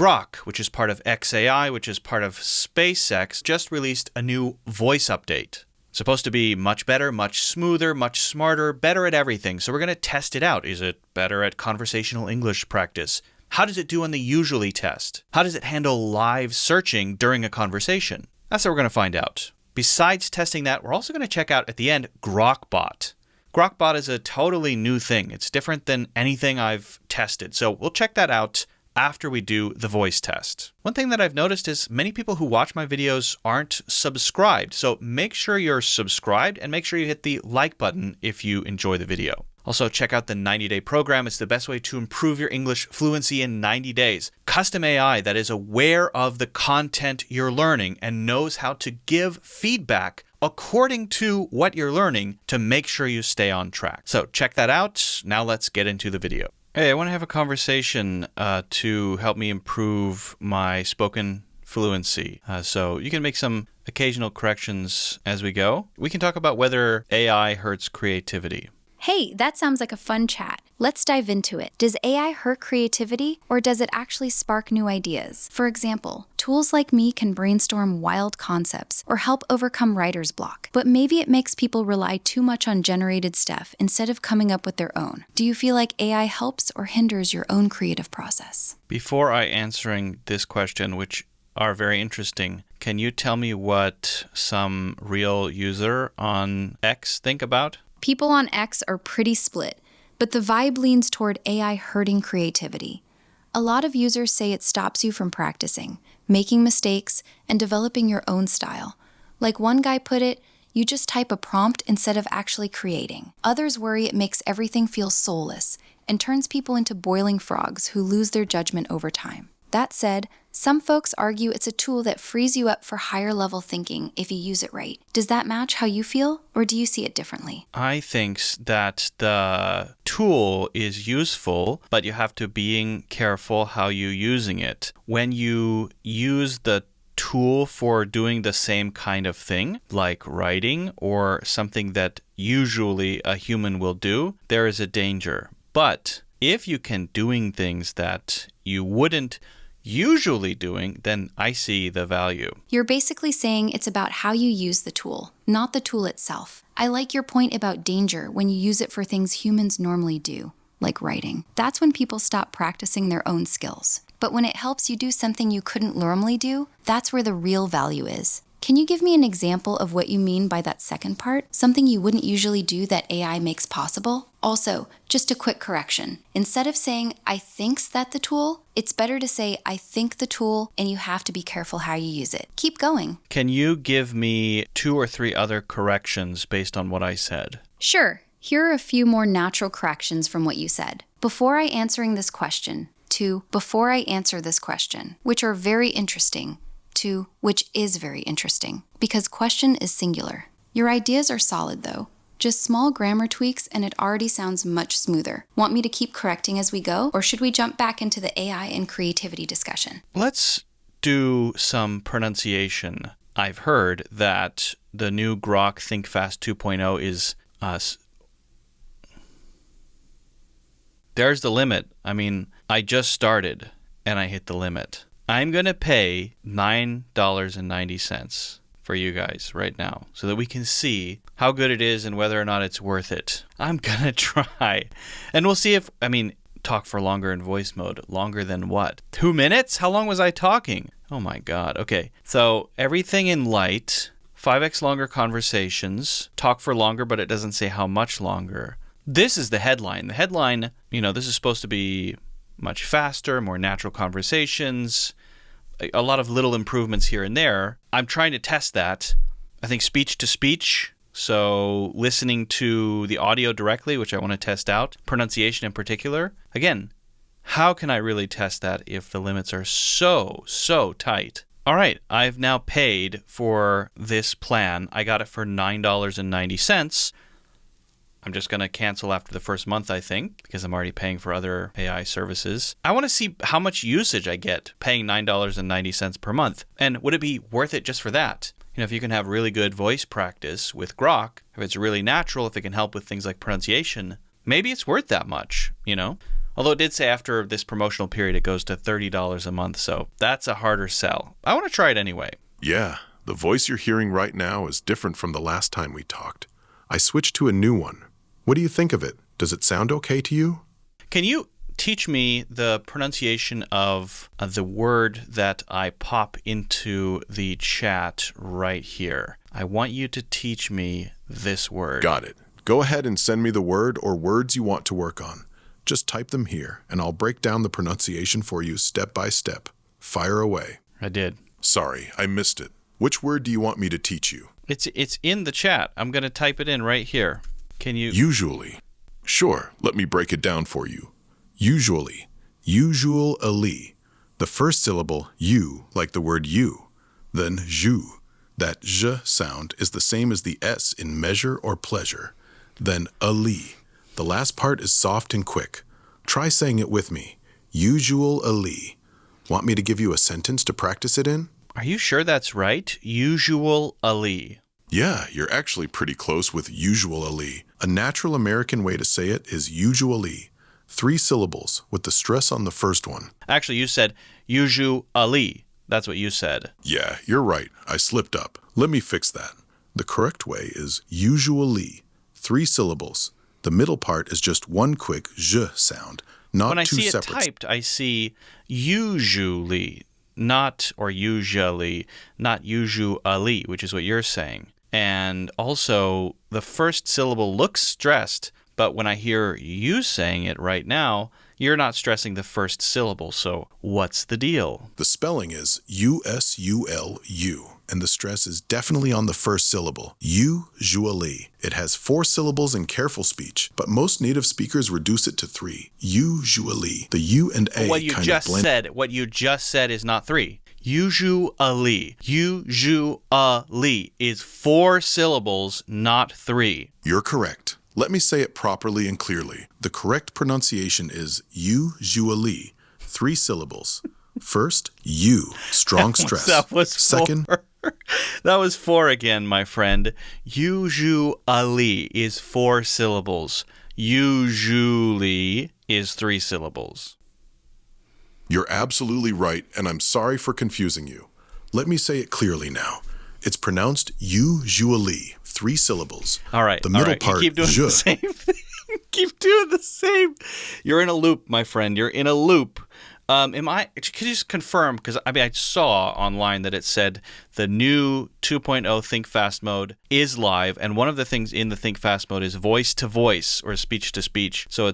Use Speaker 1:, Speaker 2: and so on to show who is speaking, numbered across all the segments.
Speaker 1: Grok, which is part of XAI, which is part of SpaceX, just released a new voice update. It's supposed to be much better, much smoother, much smarter, better at everything. So we're going to test it out. Is it better at conversational English practice? How does it do on the usually test? How does it handle live searching during a conversation? That's what we're going to find out. Besides testing that, we're also going to check out at the end Grok Bot. Grok Bot is a totally new thing. It's different than anything I've tested. So we'll check that out after we do the voice test. One thing that I've noticed is many people who watch my videos aren't subscribed. So make sure you're subscribed and make sure you hit the like button if you enjoy the video. Also, check out the 90-day program. It's the best way to improve your English fluency in 90 days. Custom AI that is aware of the content you're learning and knows how to give feedback according to what you're learning to make sure you stay on track. So check that out. Now let's get into the video. Hey, I want to have a conversation to help me improve my spoken fluency. So you can make some occasional corrections as we go. We can talk about whether AI hurts creativity.
Speaker 2: Hey, that sounds like a fun chat. Let's dive into it. Does AI hurt creativity, or does it actually spark new ideas? For example, tools like me can brainstorm wild concepts or help overcome writer's block. But maybe it makes people rely too much on generated stuff instead of coming up with their own. Do you feel like AI helps or hinders your own creative process?
Speaker 1: Before I answering this question, which are very interesting, can you tell me what some real user on X think about?
Speaker 2: People on X are pretty split, but the vibe leans toward AI hurting creativity. A lot of users say it stops you from practicing, making mistakes, and developing your own style. Like one guy put it, you just type a prompt instead of actually creating. Others worry it makes everything feel soulless and turns people into boiling frogs who lose their judgment over time. That said, some folks argue it's a tool that frees you up for higher level thinking if you use it right. Does that match how you feel, or do you see it differently?
Speaker 1: I think that the tool is useful, but you have to be careful how you're using it. When you use the tool for doing the same kind of thing, like writing or something that usually a human will do, there is a danger. But if you can doing things that you wouldn't usually doing, then I see the value.
Speaker 2: You're basically saying it's about how you use the tool, not the tool itself. I like your point about danger when you use it for things humans normally do, like writing. That's when people stop practicing their own skills. But when it helps you do something you couldn't normally do, that's where the real value is. Can you give me an example of what you mean by that second part? Something you wouldn't usually do that AI makes possible? Also, just a quick correction. Instead of saying, I thinks that the tool, it's better to say, I think the tool, and you have to be careful how you use it. Keep going.
Speaker 1: Can you give me 2 or 3 other corrections based on what I said?
Speaker 2: Sure. Here are a few more natural corrections from what you said. Before I answering this question, to before I answer this question, which are very interesting, to which is very interesting, because question is singular. Your ideas are solid though. Just small grammar tweaks and it already sounds much smoother. Want me to keep correcting as we go, or should we jump back into the AI and creativity discussion?
Speaker 1: Let's do some pronunciation. I've heard that the new Grok Think Fast 2.0 is there's the limit. I mean, I just started and I hit the limit. I'm going to pay $9.90 for you guys right now so that we can see how good it is and whether or not it's worth it. I'm going to try. And we'll see if, talk for longer in voice mode. Longer than what? 2 minutes? How long was I talking? Oh my God. Okay. So everything in light, 5x longer conversations, talk for longer, but it doesn't say how much longer. This is the headline. The headline, this is supposed to be much faster, more natural conversations, a lot of little improvements here and there. I'm trying to test that. I think speech to speech, so listening to the audio directly, which I want to test out, pronunciation in particular. Again, how can I really test that if the limits are so tight? All right, I've now paid for this plan. I got it for $9.90. I'm just going to cancel after the first month, I think, because I'm already paying for other AI services. I want to see how much usage I get paying $9.90 per month. And would it be worth it just for that? If you can have really good voice practice with Grok, if it's really natural, if it can help with things like pronunciation, maybe it's worth that much, Although it did say after this promotional period, it goes to $30 a month, so that's a harder sell. I want to try it anyway.
Speaker 3: Yeah, the voice you're hearing right now is different from the last time we talked. I switched to a new one. What do you think of it? Does it sound okay to you?
Speaker 1: Can you teach me the pronunciation of the word that I pop into the chat right here? I want you to teach me this word.
Speaker 3: Got it. Go ahead and send me the word or words you want to work on. Just type them here, and I'll break down the pronunciation for you step by step. Fire away.
Speaker 1: I did.
Speaker 3: Sorry, I missed it. Which word do you want me to teach you?
Speaker 1: It's in the chat. I'm going to type it in right here. Can you?
Speaker 3: Usually. Sure, let me break it down for you. Usually. Usually. The first syllable, you, like the word you. Then jou. That zh sound is the same as the S in measure or pleasure. Then ali. The last part is soft and quick. Try saying it with me. Usually. Want me to give you a sentence to practice it in?
Speaker 1: Are you sure that's right? Usually.
Speaker 3: Yeah, you're actually pretty close with usually. A natural American way to say it is usually. 3 syllables with the stress on the first one.
Speaker 1: Actually, you said usually. That's what you said.
Speaker 3: Yeah, you're right. I slipped up. Let me fix that. The correct way is usually. 3 syllables. The middle part is just one quick zh sound, not
Speaker 1: when I
Speaker 3: two
Speaker 1: see
Speaker 3: separate.
Speaker 1: It typed, I see usually, not usually, which is what you're saying. And also, the first syllable looks stressed, but when I hear you saying it right now, you're not stressing the first syllable. So what's the deal?
Speaker 3: The spelling is U-S-U-L-U, and the stress is definitely on the first syllable, usually. It has 4 syllables in careful speech, but most native speakers reduce it to 3. Usually. The U and A
Speaker 1: what you
Speaker 3: kind
Speaker 1: just
Speaker 3: of blend.
Speaker 1: What you just said is not 3. Usually is 4 syllables, not 3.
Speaker 3: You're correct. Let me say it properly and clearly. The correct pronunciation is usually. 3 syllables. First, U, strong stress.
Speaker 1: That was
Speaker 3: Second,
Speaker 1: 4. That was 4 again, my friend. Usually is 4 syllables. Usually is 3 syllables.
Speaker 3: You're absolutely right, and I'm sorry for confusing you. Let me say it clearly now. It's pronounced usually, 3 syllables.
Speaker 1: All right.
Speaker 3: The middle
Speaker 1: You
Speaker 3: part,
Speaker 1: keep doing
Speaker 3: je.
Speaker 1: the same thing. Keep doing the same. You're in a loop, my friend. You're in a loop. Could you just confirm? Because I saw online that it said the new 2.0 Think Fast mode is live, and one of the things in the Think Fast mode is voice to voice or speech to speech. So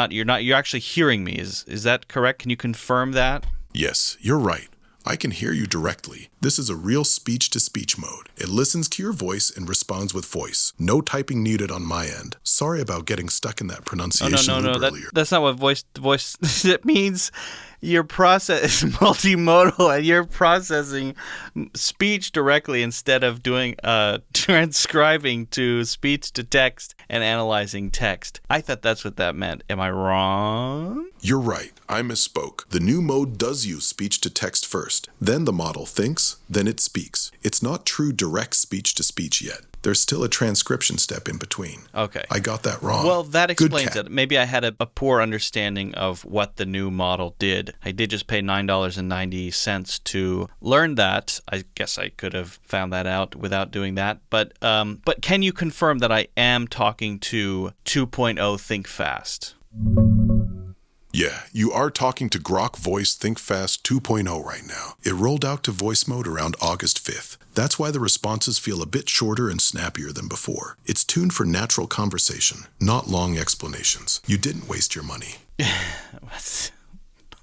Speaker 1: you're actually hearing me. Is that correct? Can you confirm that?
Speaker 3: Yes, you're right. I can hear you directly. This is a real speech-to-speech mode. It listens to your voice and responds with voice. No typing needed on my end. Sorry about getting stuck in that pronunciation loop earlier.
Speaker 1: That's not what voice to voice. It means your process is multimodal and you're processing speech directly instead of doing transcribing to speech to text and analyzing text. I thought that's what that meant. Am I wrong?
Speaker 3: You're right. I misspoke. The new mode does use speech to text first. Then the model thinks, then it speaks. It's not true direct speech to speech yet. There's still a transcription step in between.
Speaker 1: Okay.
Speaker 3: I got that wrong.
Speaker 1: Well, that explains
Speaker 3: Good cat.
Speaker 1: it. Maybe I had a poor understanding of what the new model did. I did just pay $9.90 to learn that. I guess I could have found that out without doing that. But can you confirm that I am talking to 2.0 Think Fast?
Speaker 3: Yeah, you are talking to Grok Voice Think Fast 2.0 right now. It rolled out to voice mode around August 5th. That's why the responses feel a bit shorter and snappier than before. It's tuned for natural conversation, not long explanations. You didn't waste your money.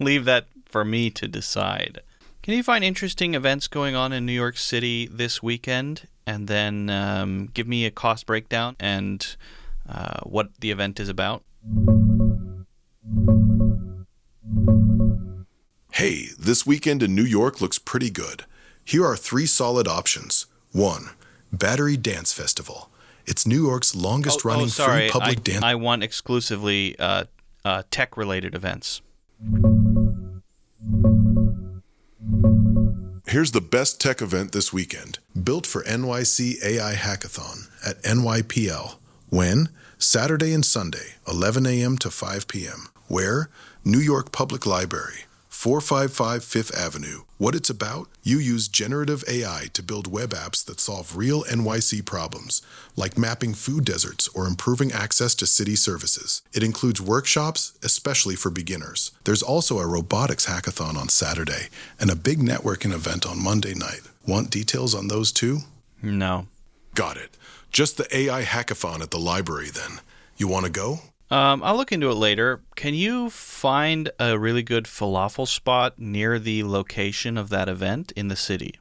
Speaker 1: Leave that for me to decide. Can you find interesting events going on in New York City this weekend? And then give me a cost breakdown and what the event is about?
Speaker 3: Hey, this weekend in New York looks pretty good. Here are 3 solid options. 1. Battery Dance Festival. It's New York's longest-running free public dance.
Speaker 1: I want exclusively tech-related events.
Speaker 3: Here's the best tech event this weekend. Built for NYC AI Hackathon at NYPL. When? Saturday and Sunday, 11 a.m. to 5 p.m. Where? New York Public Library, 455 Fifth Avenue. What it's about? You use generative AI to build web apps that solve real NYC problems, like mapping food deserts or improving access to city services. It includes workshops, especially for beginners. There's also a robotics hackathon on Saturday and a big networking event on Monday night. Want details on those too?
Speaker 1: No.
Speaker 3: Got it. Just the AI hackathon at the library then. You want to go?
Speaker 1: I'll look into it later. Can you find a really good falafel spot near the location of that event in the city?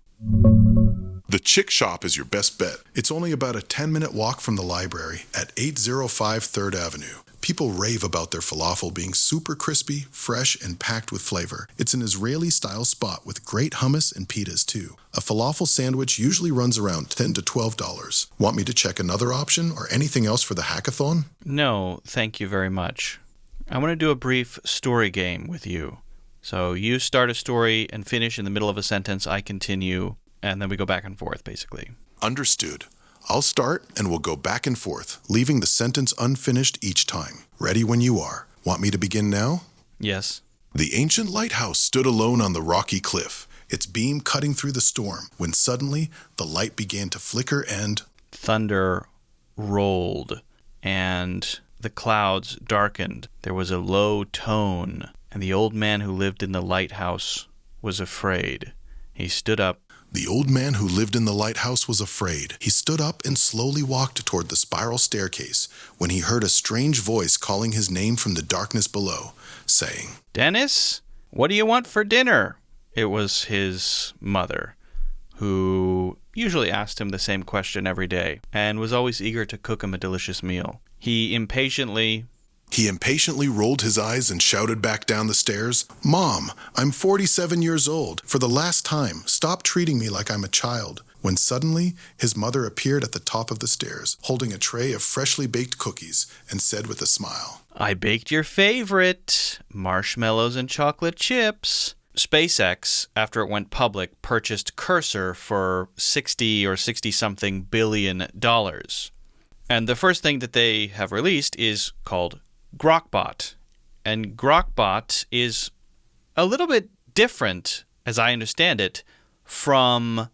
Speaker 3: The Chick Shop is your best bet. It's only about a 10-minute walk from the library at 805 3rd Avenue. People rave about their falafel being super crispy, fresh, and packed with flavor. It's an Israeli-style spot with great hummus and pitas too. A falafel sandwich usually runs around $10 to $12. Want me to check another option or anything else for the hackathon?
Speaker 1: No, thank you very much. I want to do a brief story game with you. So you start a story and finish in the middle of a sentence, I continue, and then we go back and forth, basically.
Speaker 3: Understood. I'll start and we'll go back and forth, leaving the sentence unfinished each time. Ready when you are. Want me to begin now?
Speaker 1: Yes.
Speaker 3: The ancient lighthouse stood alone on the rocky cliff, its beam cutting through the storm, when suddenly the light began to flicker and
Speaker 1: Thunder rolled, and the clouds darkened. There was a low tone, and the old man who lived in the lighthouse was afraid. He stood up.
Speaker 3: The old man who lived in the lighthouse was afraid. He stood up and slowly walked toward the spiral staircase when he heard a strange voice calling his name from the darkness below, saying,
Speaker 1: Dennis, what do you want for dinner? It was his mother, who usually asked him the same question every day and was always eager to cook him a delicious meal. He impatiently
Speaker 3: rolled his eyes and shouted back down the stairs, Mom, I'm 47 years old. For the last time, stop treating me like I'm a child. When suddenly, his mother appeared at the top of the stairs, holding a tray of freshly baked cookies, and said with a smile,
Speaker 1: I baked your favorite, marshmallows and chocolate chips. SpaceX, after it went public, purchased Cursor for $60 or 60-something billion. And the first thing that they have released is called Grok Bot. And Grok Bot is a little bit different, as I understand it, from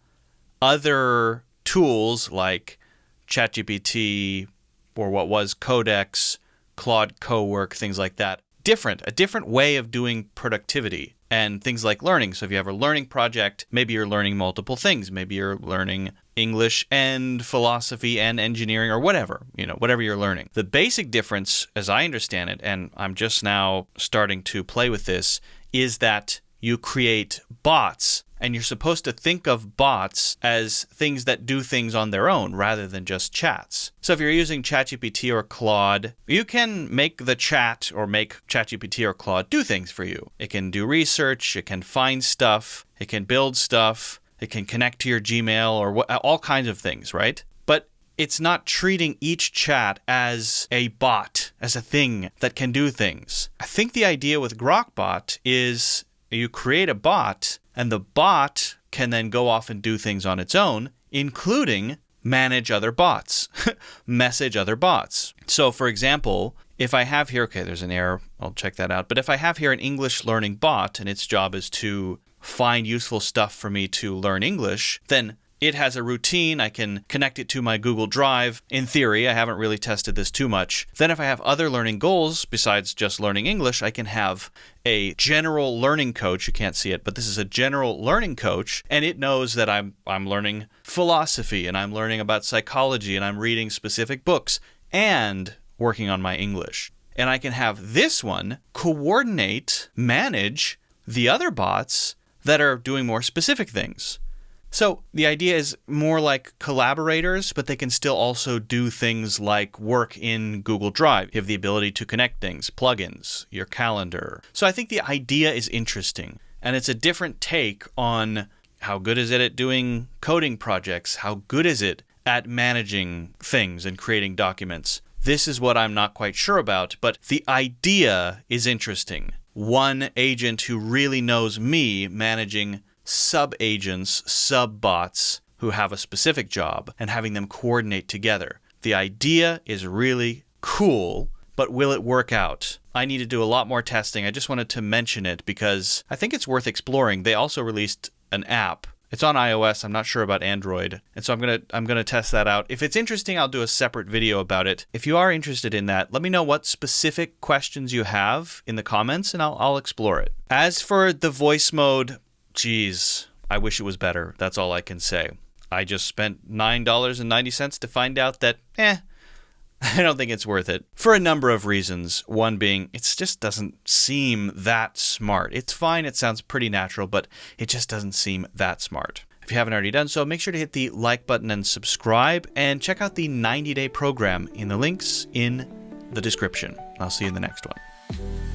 Speaker 1: other tools like ChatGPT or what was Codex, Claude Cowork, things like that. A different way of doing productivity and things like learning. So if you have a learning project, maybe you're learning multiple things. Maybe you're learning English and philosophy and engineering or whatever you're learning. The basic difference, as I understand it, and I'm just now starting to play with this, is that you create bots, and you're supposed to think of bots as things that do things on their own rather than just chats. So if you're using ChatGPT or Claude, you can make the chat or make ChatGPT or Claude do things for you. It can do research, it can find stuff, it can build stuff, it can connect to your Gmail or all kinds of things, right? But it's not treating each chat as a bot, as a thing that can do things. I think the idea with Grok Bot is you create a bot, and the bot can then go off and do things on its own, including manage other bots, message other bots. So, for example, if I have here, okay, there's an error, I'll check that out. But if I have here an English learning bot, and its job is to find useful stuff for me to learn English, then it has a routine. I can connect it to my Google Drive. In theory, I haven't really tested this too much. Then if I have other learning goals besides just learning English, I can have a general learning coach. You can't see it, but this is a general learning coach, and it knows that I'm learning philosophy, and I'm learning about psychology, and I'm reading specific books, and working on my English. And I can have this one coordinate, manage the other bots that are doing more specific things. So the idea is more like collaborators, but they can still also do things like work in Google Drive. You have the ability to connect things, plugins, your calendar. So I think the idea is interesting, and it's a different take on how good is it at doing coding projects? How good is it at managing things and creating documents? This is what I'm not quite sure about, but the idea is interesting. One agent who really knows me managing sub-agents, sub-bots who have a specific job and having them coordinate together. The idea is really cool, but will it work out? I need to do a lot more testing. I just wanted to mention it because I think it's worth exploring. They also released an app. It's on iOS. I'm not sure about Android. And so I'm gonna test that out. If it's interesting, I'll do a separate video about it. If you are interested in that, let me know what specific questions you have in the comments and I'll explore it. As for the voice mode, geez, I wish it was better. That's all I can say. I just spent $9.90 to find out that, I don't think it's worth it. For a number of reasons. One being, it just doesn't seem that smart. It's fine, it sounds pretty natural, but it just doesn't seem that smart. If you haven't already done so, make sure to hit the like button and subscribe, and check out the 90-day program in the links in the description. I'll see you in the next one.